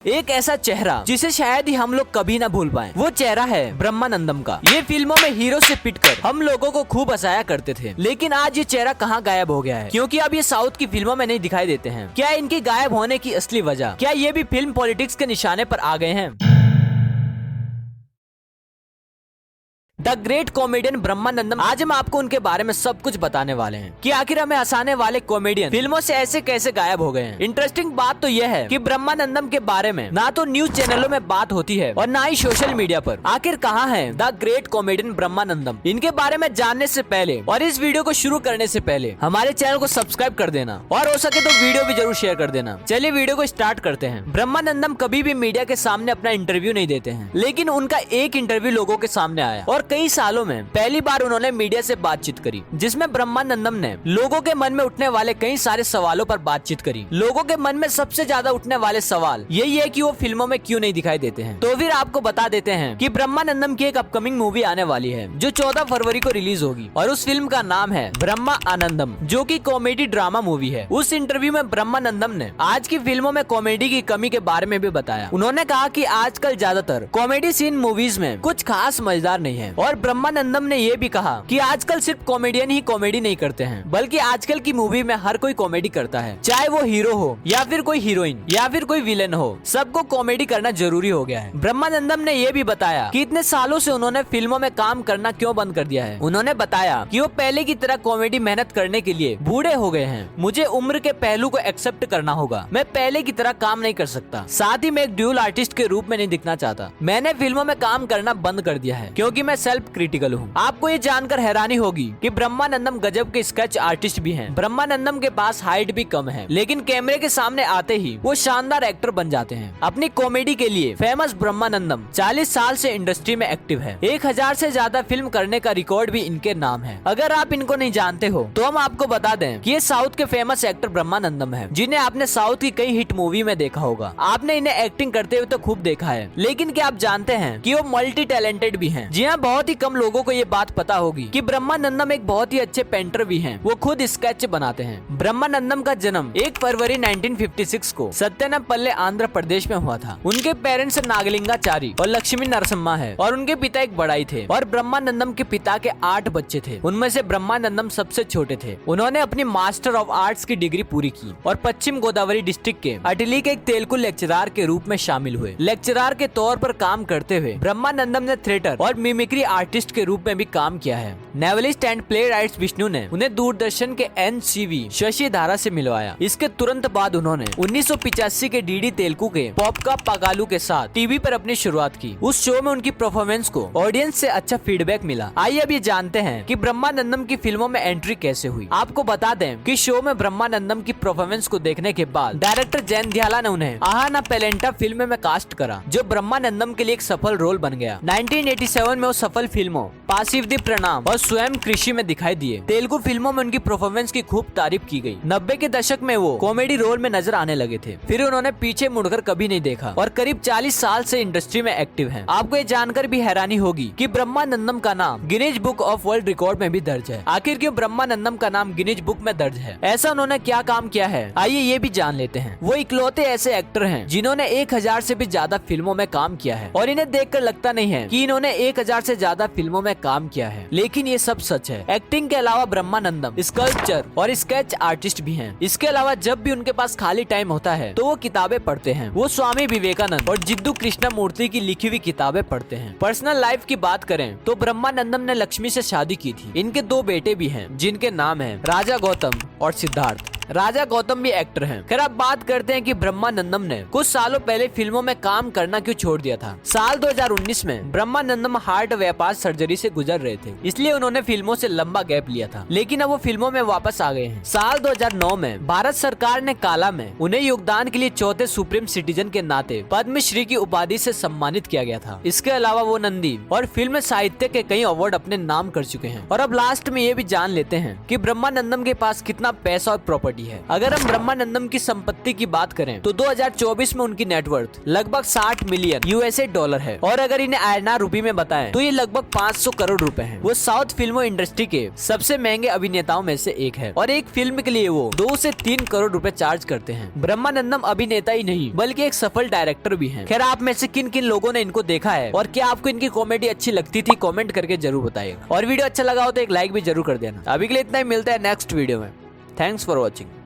एक ऐसा चेहरा जिसे शायद ही हम लोग कभी ना भूल पाए, वो चेहरा है ब्रह्मानंदम का। ये फिल्मों में हीरो से पिटकर हम लोगों को खूब हंसाया करते थे, लेकिन आज ये चेहरा कहाँ गायब हो गया है? क्योंकि अब ये साउथ की फिल्मों में नहीं दिखाई देते हैं। क्या इनके गायब होने की असली वजह, क्या ये भी फिल्म पॉलिटिक्स के निशाने पर आ गए हैं? The great comedian Brahmanandam. आज हम आपको उनके बारे में सब कुछ बताने वाले हैं कि आखिर हमें हंसाने वाले कॉमेडियन फिल्मों से ऐसे कैसे गायब हो गए हैं। इंटरेस्टिंग बात तो यह है कि ब्रह्मानंदम के बारे में ना तो न्यूज चैनलों में बात होती है और ना ही सोशल मीडिया पर। आखिर कहाँ है द ग्रेट कॉमेडियन ब्रह्मानंदम? इनके बारे में जानने से पहले और इस वीडियो को शुरू करने से पहले हमारे चैनल को सब्सक्राइब कर देना और हो सके तो वीडियो भी जरूर शेयर कर देना। चलिए वीडियो को स्टार्ट करते हैं। ब्रह्मानंदम कभी भी मीडिया के सामने अपना इंटरव्यू नहीं देते हैं, लेकिन उनका एक इंटरव्यू लोगों के सामने आया और कई सालों में पहली बार उन्होंने मीडिया से बातचीत करी, जिसमें ब्रह्मानंदम ने लोगों के मन में उठने वाले कई सारे सवालों पर बातचीत करी। लोगों के मन में सबसे ज्यादा उठने वाले सवाल यही है कि वो फिल्मों में क्यों नहीं दिखाई देते हैं। तो फिर आपको बता देते हैं कि ब्रह्मानंदम की एक अपकमिंग मूवी आने वाली है जो 14 फरवरी को रिलीज होगी और उस फिल्म का नाम है ब्रह्मा आनंदम, जो कि कॉमेडी ड्रामा मूवी है। उस इंटरव्यू में ब्रह्मानंदम ने आज की फिल्मों में कॉमेडी की कमी के बारे में भी बताया। उन्होंने कहा कि आजकल ज्यादातर कॉमेडी सीन मूवीज में कुछ खास मजेदार नहीं है और ब्रह्मानंदम ने ये भी कहा कि आजकल सिर्फ कॉमेडियन ही कॉमेडी नहीं करते हैं, बल्कि आजकल की मूवी में हर कोई कॉमेडी करता है, चाहे वो हीरो हो या फिर कोई हीरोइन या फिर कोई विलेन हो, सबको कॉमेडी करना जरूरी हो गया है। ब्रह्मानंदम ने ये भी बताया कि इतने सालों से उन्होंने फिल्मों में काम करना क्यों बंद कर दिया है। उन्होंने बताया कि वो पहले की तरह कॉमेडी मेहनत करने के लिए बूढ़े हो गए हैं। मुझे उम्र के पहलू को एक्सेप्ट करना होगा। मैं पहले की तरह काम नहीं कर सकता। साथ ही मैं एक ड्यूल आर्टिस्ट के रूप में नहीं दिखना चाहता। मैंने फिल्मों में काम करना बंद कर दिया है क्योंकि मैं सेल्फ क्रिटिकल हूँ। आपको ये जानकर हैरानी होगी कि ब्रह्मानंदम गजब के स्केच आर्टिस्ट भी हैं। ब्रह्मानंदम के पास हाइट भी कम है, लेकिन कैमरे के सामने आते ही वो शानदार एक्टर बन जाते हैं। अपनी कॉमेडी के लिए फेमस ब्रह्मानंदम 40 साल से इंडस्ट्री में एक्टिव है। 1000 से ज्यादा फिल्म करने का रिकॉर्ड भी इनके नाम है। अगर आप इनको नहीं जानते हो तो हम आपको बता दें कि ये साउथ के फेमस एक्टर ब्रह्मानंदम है, जिन्हें आपने साउथ की कई हिट मूवी में देखा होगा। आपने इन्हें एक्टिंग करते हुए तो खूब देखा है, लेकिन क्या आप जानते हैं कि वो मल्टी टैलेंटेड भी हैं? जी हाँ, बहुत ही कम लोगों को ये बात पता होगी कि ब्रह्मानंदम एक बहुत ही अच्छे पेंटर भी हैं। वो खुद स्केच बनाते हैं। ब्रह्मानंदम का जन्म 1 फरवरी 1956 को सत्यनापल्ले आंध्र प्रदेश में हुआ था। उनके पेरेंट्स नागलिंगाचारी और लक्ष्मी नरसिम्हा है और उनके पिता एक बड़ाई थे और ब्रह्मानंदम के पिता के 8 बच्चे थे। उनमें से ब्रह्मानंदम सबसे छोटे थे। उन्होंने अपनी मास्टर ऑफ आर्ट्स की डिग्री पूरी की और पश्चिम गोदावरी डिस्ट्रिक्ट के अटली के एक तेलुगु लेक्चरार के रूप में शामिल हुए। लेक्चरार के तौर पर काम करते हुए ब्रह्मानंदम ने थिएटर और मिमिक्री आर्टिस्ट के रूप में भी काम किया है। Novelist and play rights Vishnu ने उन्हें दूरदर्शन के NCV शशि धारा से मिलवाया। इसके तुरंत बाद उन्होंने 1985 के DD तेलुगु के पॉपका पगालू के साथ टीवी पर अपनी शुरुआत की। उस शो में उनकी परफॉर्मेंस को ऑडियंस से अच्छा फीडबैक मिला। आइए अब ये जानते हैं कि ब्रह्मानंदम की फिल्मों में एंट्री कैसे हुई। आपको बता दें कि शो में ब्रह्मानंदम की परफॉर्मेंस को देखने के बाद डायरेक्टर जैन ध्याला ने उन्हें आहाना पेलेंटा फिल्म में कास्ट करा, जो ब्रह्मानंदम के लिए एक सफल रोल बन गया। 1987 में वो सफल फिल्मों पासिव दी प्रणाम और स्वयं कृषि में दिखाई दिए। तेलुगु फिल्मों में उनकी परफॉर्मेंस की खूब तारीफ की गई। 90 के दशक में वो कॉमेडी रोल में नजर आने लगे थे। फिर उन्होंने पीछे मुड़कर कभी नहीं देखा और करीब 40 साल से इंडस्ट्री में एक्टिव हैं। आपको ये जानकर भी हैरानी होगी कि ब्रह्मानंदम का नाम Guinness book of world record में भी दर्ज है। आखिर क्यों ब्रह्मानंदम का नाम गिनीज बुक में दर्ज है? ऐसा उन्होंने क्या काम किया है, आइए ये भी जान लेते हैं। वो इकलौते ऐसे एक्टर हैं जिन्होंने 1000 से भी ज्यादा फिल्मों में काम किया है और इन्हें देखकर लगता नहीं है कि इन्होंने 1000 से ज्यादा फिल्मों में काम किया है, लेकिन ये सब सच है। एक्टिंग के अलावा ब्रह्मानंदम स्कल्पचर और स्केच आर्टिस्ट भी हैं। इसके अलावा जब भी उनके पास खाली टाइम होता है तो वो किताबें पढ़ते हैं। वो स्वामी विवेकानंद और जिद्दू कृष्णमूर्ति की लिखी हुई किताबें पढ़ते हैं। पर्सनल लाइफ की बात करें तो ब्रह्मानंदम ने लक्ष्मी से शादी की थी। इनके 2 बेटे भी हैं, जिनके नाम है राजा गौतम और सिद्धार्थ। राजा गौतम भी एक्टर हैं। खैर अब बात करते हैं कि ब्रह्मानंदम ने कुछ सालों पहले फिल्मों में काम करना क्यों छोड़ दिया था। साल 2019 में ब्रह्मानंदम हार्ट व्यापार सर्जरी से गुजर रहे थे, इसलिए उन्होंने फिल्मों से लंबा गैप लिया था, लेकिन अब वो फिल्मों में वापस आ गए हैं। साल 2009 में भारत सरकार ने काला में उन्हें योगदान के लिए 4थे सुप्रीम सिटीजन के नाते पद्मश्री की उपाधि से सम्मानित किया गया था। इसके अलावा वो नंदी और फिल्म साहित्य के कई अवार्ड अपने नाम कर चुके हैं। और अब लास्ट में ये भी जान लेते हैं कि ब्रह्मानंदम के पास कितना पैसा और प्रॉपर्टी प्रॉपर्टी है। अगर हम ब्रह्मानंदम की संपत्ति की बात करें तो 2024 में उनकी नेटवर्थ लगभग 60 मिलियन यूएसए डॉलर है और अगर इन्हें आयरनार रूपी में बताएं तो ये लगभग 500 करोड़ रुपए हैं। वो साउथ फिल्मों इंडस्ट्री के सबसे महंगे अभिनेताओं में से एक है और एक फिल्म के लिए वो 2 से 3 करोड़ रुपए चार्ज करते हैं। ब्रह्मानंदम अभिनेता ही नहीं बल्कि एक सफल डायरेक्टर भी हैं। खैर, आप में से किन किन लोगों ने इनको देखा है और क्या आपको इनकी कॉमेडी अच्छी लगती थी, कमेंट करके जरूर बताइएगा। और वीडियो अच्छा लगा हो तो एक लाइक भी जरूर कर देना। अभी के लिए इतना ही, मिलता है नेक्स्ट वीडियो में। Thanks for watching.